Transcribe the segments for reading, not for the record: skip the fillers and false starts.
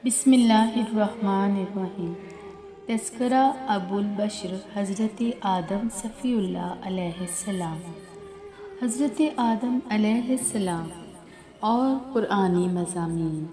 بسم اللہ الرحمن الرحیم۔ تذکرہ ابو البشر حضرت آدم صفی اللہ علیہ السلام۔ حضرت آدم علیہ السلام اور قرآنی مضامین۔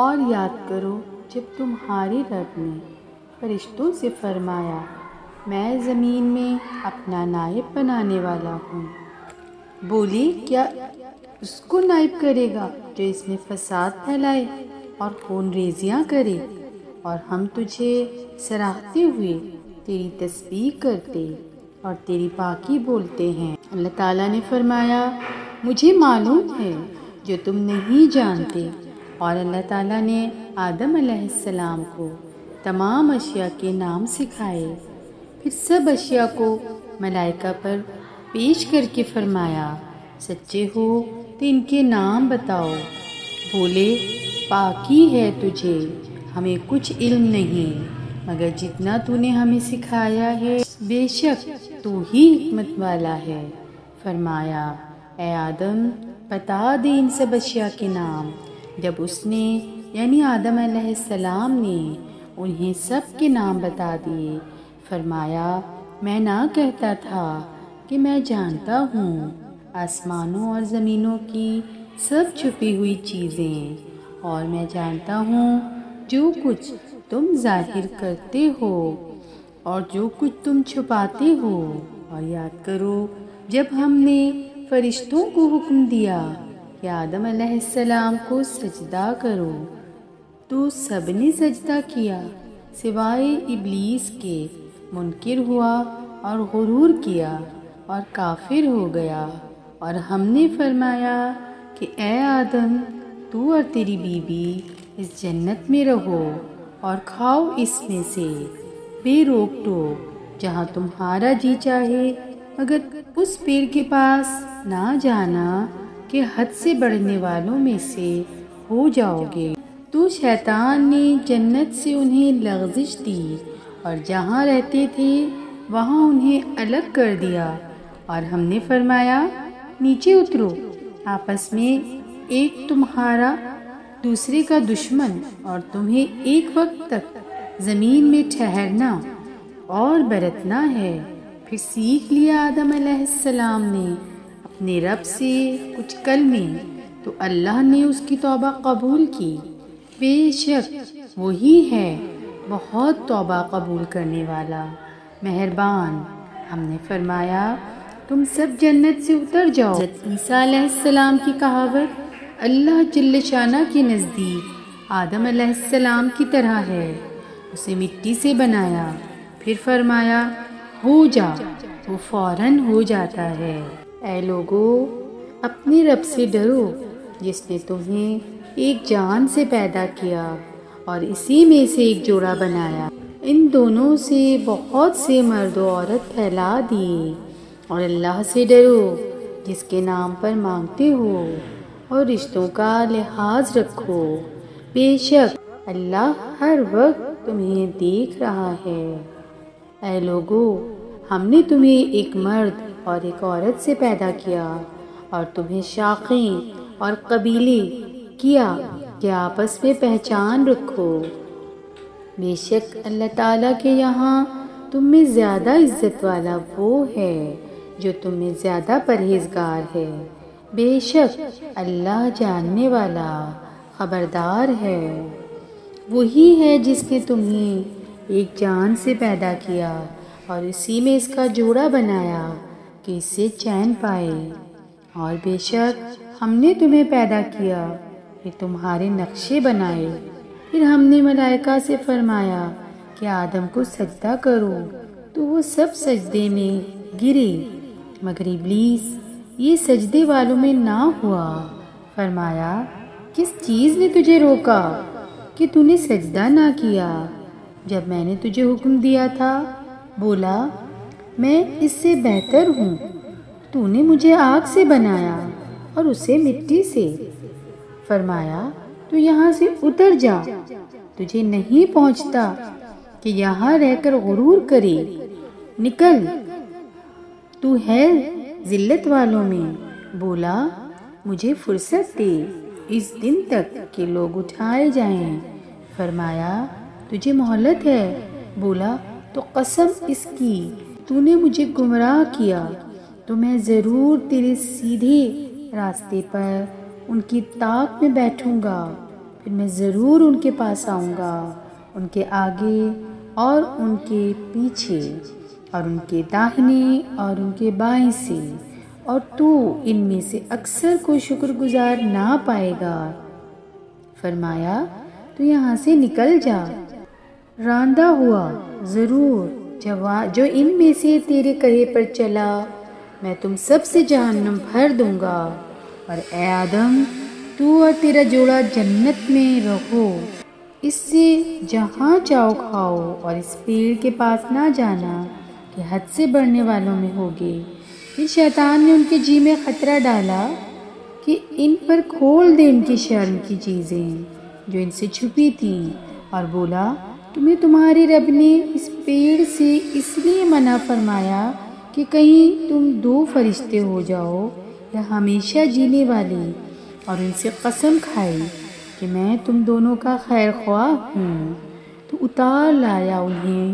اور یاد کرو جب تمہارے رب نے فرشتوں سے فرمایا میں زمین میں اپنا نائب بنانے والا ہوں، بولی کیا اس کو نائب کرے گا جو اس میں فساد پھیلائے اور خون ریزیاں کرے، اور ہم تجھے سراہتے ہوئے تیری تسبیح کرتے اور تیری پاکی بولتے ہیں۔ اللہ تعالیٰ نے فرمایا مجھے معلوم ہے جو تم نہیں جانتے، اور اللہ تعالیٰ نے آدم علیہ السلام کو تمام اشیاء کے نام سکھائے، پھر سب اشیاء کو ملائکہ پر پیش کر کے فرمایا سچے ہو تو ان کے نام بتاؤ۔ بولے پاکی ہے تجھے، ہمیں کچھ علم نہیں مگر جتنا تو نے ہمیں سکھایا ہے، بے شک تو ہی حکمت والا ہے۔ فرمایا اے آدم بتا دے ان سب اشیاء کے نام۔ جب اس نے یعنی آدم علیہ السلام نے انہیں سب کے نام بتا دیے، فرمایا میں نہ کہتا تھا کہ میں جانتا ہوں آسمانوں اور زمینوں کی سب چھپی ہوئی چیزیں، اور میں جانتا ہوں جو کچھ تم ظاہر کرتے ہو اور جو کچھ تم چھپاتے ہو۔ اور یاد کرو جب ہم نے فرشتوں کو حکم دیا کہ آدم علیہ السلام کو سجدہ کرو تو سب نے سجدہ کیا سوائے ابلیس کے، منکر ہوا اور غرور کیا اور کافر ہو گیا۔ اور ہم نے فرمایا کہ اے آدم تو اور تیری بیوی اس جنت میں رہو اور کھاؤ اس میں سے بے روک ٹوک جہاں تمہارا جی چاہے، مگر اس پیڑ کے پاس نہ جانا کہ حد سے بڑھنے والوں میں سے ہو جاؤ گے۔ تو شیطان نے جنت سے انہیں لغزش دی اور جہاں رہتے تھے وہاں انہیں الگ کر دیا، اور ہم نے فرمایا نیچے اترو، آپس میں ایک تمہارا دوسرے کا دشمن، اور تمہیں ایک وقت تک زمین میں ٹھہرنا اور برتنا ہے۔ پھر سیکھ لیا آدم علیہ السلام نے اپنے رب سے کچھ کلمے، تو اللہ نے اس کی توبہ قبول کی، بے شک وہی ہے بہت توبہ قبول کرنے والا مہربان۔ ہم نے فرمایا تم سب جنت سے اتر جاؤ۔ حضرت عیسیٰ علیہ السلام کی کہاوت اللہ جل شانہ کے نزدیک آدم علیہ السلام کی طرح ہے، اسے مٹی سے بنایا پھر فرمایا ہو جا، وہ فوراً ہو جاتا ہے۔ اے لوگو اپنے رب سے ڈرو جس نے تمہیں ایک جان سے پیدا کیا اور اسی میں سے ایک جوڑا بنایا، ان دونوں سے بہت سے مرد و عورت پھیلا دیے۔ اور اللہ سے ڈرو جس کے نام پر مانگتے ہو اور رشتوں کا لحاظ رکھو، بے شک اللہ ہر وقت تمہیں دیکھ رہا ہے۔ اے لوگو ہم نے تمہیں ایک مرد اور ایک عورت سے پیدا کیا اور تمہیں شاخیں اور قبیلے کیا کہ آپس میں پہچان رکھو، بے شک اللہ تعالیٰ کے یہاں تم میں زیادہ عزت والا وہ ہے جو تم میں زیادہ پرہیزگار ہے، بے شک اللہ جاننے والا خبردار ہے۔ وہی ہے جس نے تمہیں ایک جان سے پیدا کیا اور اسی میں اس کا جوڑا بنایا کہ اس سے چین پائے، اور بے شک ہم نے تمہیں پیدا کیا پھر تمہارے نقشے بنائے۔ پھر ہم نے ملائکہ سے فرمایا کہ آدم کو سجدہ کرو تو وہ سب سجدے میں گرے مگر ابلیس یہ سجدے والوں میں نہ ہوا۔ فرمایا کس چیز نے تجھے روکا کہ تو نے سجدہ نہ کیا جب میں نے تجھے حکم دیا تھا؟ بولا میں اس سے بہتر ہوں، تو نے مجھے آگ سے بنایا اور اسے مٹی سے۔ فرمایا تو یہاں سے اتر جا، تجھے نہیں پہنچتا کہ یہاں رہ کر غرور کرے، نکل، تو ہے ذلت والوں میں۔ بولا مجھے فرصت دے، اس دن تک کہ لوگ اٹھائے جائیں۔ فرمایا تجھے مہلت ہے؟ بولا تو قسم اس کی تو نے مجھے گمراہ کیا تو میں ضرور تیرے سیدھے راستے پر ان کی طاق میں بیٹھوں گا، پھر میں ضرور ان کے پاس آؤں گا، ان کے آگے اور ان کے پیچھے اور ان کے داہنے اور ان کے بائیں سے، اور تو ان میں سے اکثر کو شکر گزار نہ پائے گا۔ فرمایا تو یہاں سے نکل جا، راندہ ہوا ضرور جو ان میں سے تیرے کہے پر چلا میں تم سب سے جہنم بھر دوں گا، اور اے آدم تو اور تیرا جوڑا جنت میں رہو، اس سے جہاں چاہو کھاؤ، اور اس پیڑ کے پاس نہ جانا کہ حد سے بڑھنے والوں میں ہوگے۔ پھر شیطان نے ان کے جی میں خطرہ ڈالا کہ ان پر کھول دے ان کی شرم کی چیزیں جو ان سے چھپی تھیں، اور بولا تمہیں تمہارے رب نے اس پیڑ سے اس لیے منع فرمایا کہ کہیں تم دو فرشتے ہو جاؤ یا ہمیشہ جینے والے، اور ان سے قسم کھائی کہ میں تم دونوں کا خیر خواہ ہوں، تو اتار لایا انہیں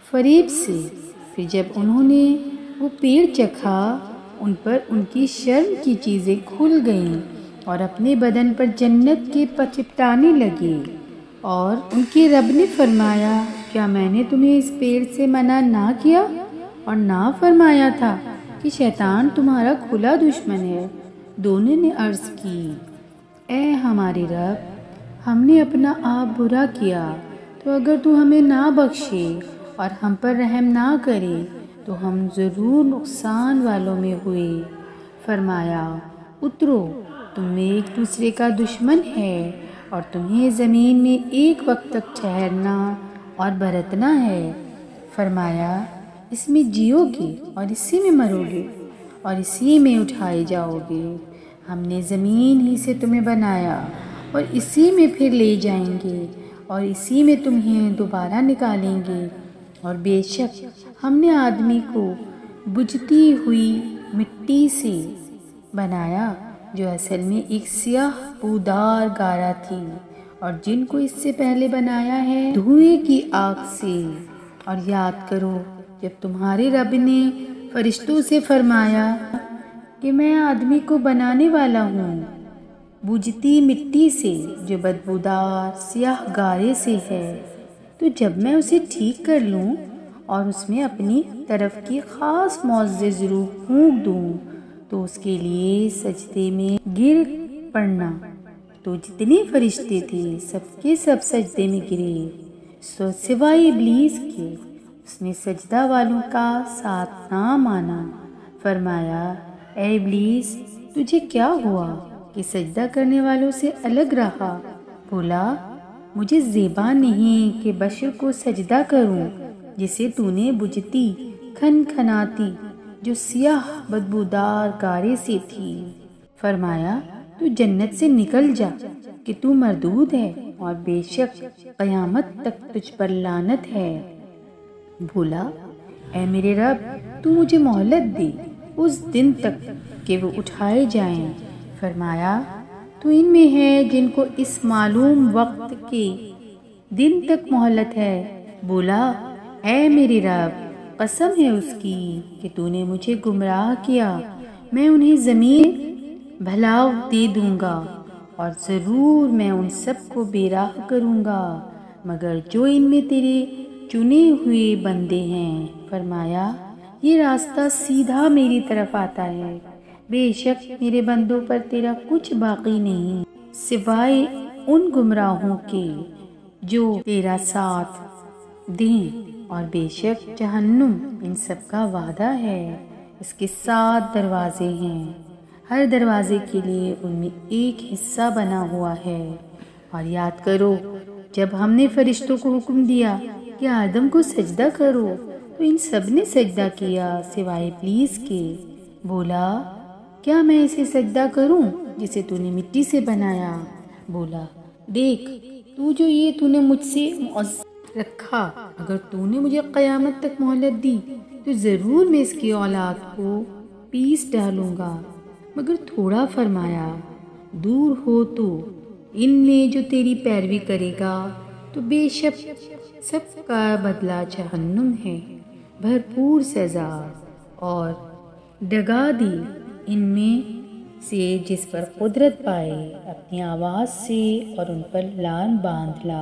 فریب سے۔ پھر جب انہوں نے وہ پیڑ چکھا ان پر ان کی شرم کی چیزیں کھل گئیں اور اپنے بدن پر جنت کے چپٹانے لگے، اور ان کے رب نے فرمایا کیا میں نے تمہیں اس پیڑ سے منع نہ کیا اور نہ فرمایا تھا کہ شیطان تمہارا کھلا دشمن ہے؟ دونوں نے عرض کی اے ہمارے رب، ہم نے اپنا آپ برا کیا، تو اگر تو ہمیں نہ بخشے اور ہم پر رحم نہ کرے تو ہم ضرور نقصان والوں میں ہوئے۔ فرمایا اترو، تم میں ایک دوسرے کا دشمن ہے اور تمہیں زمین میں ایک وقت تک ٹھہرنا اور برتنا ہے۔ فرمایا اس میں جیو گے اور اسی میں مرو گے اور اسی میں اٹھائے جاؤ گے۔ ہم نے زمین ہی سے تمہیں بنایا اور اسی میں پھر لے جائیں گے اور اسی میں تمہیں دوبارہ نکالیں گے، اور بے شک ہم نے آدمی کو بجھتی ہوئی مٹی سے بنایا جو اصل میں ایک سیاہ بودار گارہ تھی، اور جن کو اس سے پہلے بنایا ہے دھوئیں کی آگ سے۔ اور یاد کرو جب تمہارے رب نے فرشتوں سے فرمایا کہ میں آدمی کو بنانے والا ہوں بجھتی مٹی سے جو بدبودار سیاہ گارے سے ہے، تو جب میں اسے ٹھیک کر لوں اور اس میں اپنی طرف کی خاص معزز روح پھونک دوں تو اس کے لیے سجدے میں گر پڑنا۔ تو جتنے فرشتے تھے سب کے سب سجدے میں گرے سوائے ابلیس کے، اس نے سجدہ والوں کا ساتھ نہ مانا۔ فرمایا اے ابلیس تجھے کیا ہوا کہ سجدہ کرنے والوں سے الگ رہا؟ بولا مجھے زیبا نہیں کہ بشر کو سجدہ کروں جسے تو نے بجھتی کھن کھناتی جو سیاہ بدبودار گارے سے تھی۔ فرمایا تو جنت سے نکل جا کہ تو مردود ہے اور بے شک قیامت تک تجھ پر لعنت ہے۔ بولا اے میرے رب تو مجھے مہلت دے اس دن تک کہ وہ اٹھائے جائیں۔ فرمایا تو ان میں ہے جن کو اس معلوم وقت کے دن تک مہلت ہے۔ بولا اے میرے رب قسم ہے اس کی کہ تو نے مجھے گمراہ کیا، میں انہیں زمین بھلاؤ دے دوں گا اور ضرور میں ان سب کو بے راہ کروں گا مگر جو ان میں تیرے چنے ہوئے بندے ہیں۔ فرمایا یہ راستہ سیدھا میری طرف آتا ہے، بے شک میرے بندوں پر تیرا کچھ باقی نہیں سوائے ان گمراہوں کے جو تیرا ساتھ دیں، اور بے شک جہنم ان سب کا وعدہ ہے۔ اس کے 7 دروازے ہیں، ہر دروازے کے لیے ان میں ایک حصہ بنا ہوا ہے۔ اور یاد کرو جب ہم نے فرشتوں کو حکم دیا کہ آدم کو سجدہ کرو تو ان سب نے سجدہ کیا سوائے ابلیس کے۔ بولا کیا میں اسے سجدہ کروں جسے تو نے مٹی سے بنایا؟ بولا دیکھ تو نے مجھ سے معزز رکھا، اگر تو نے مجھے قیامت تک مہلت دی تو ضرور میں اس کی اولاد کو پیس ڈالوں گا، مگر تھوڑا فرمایا دور ہو تو ان میں جو تیری پیروی کرے گا تو بے شک سب کا بدلہ جہنم ہے، بھرپور سزا، اور ڈگا دی ان میں سے جس پر قدرت پائے اپنی آواز سے اور ان پر لان باندھ لا۔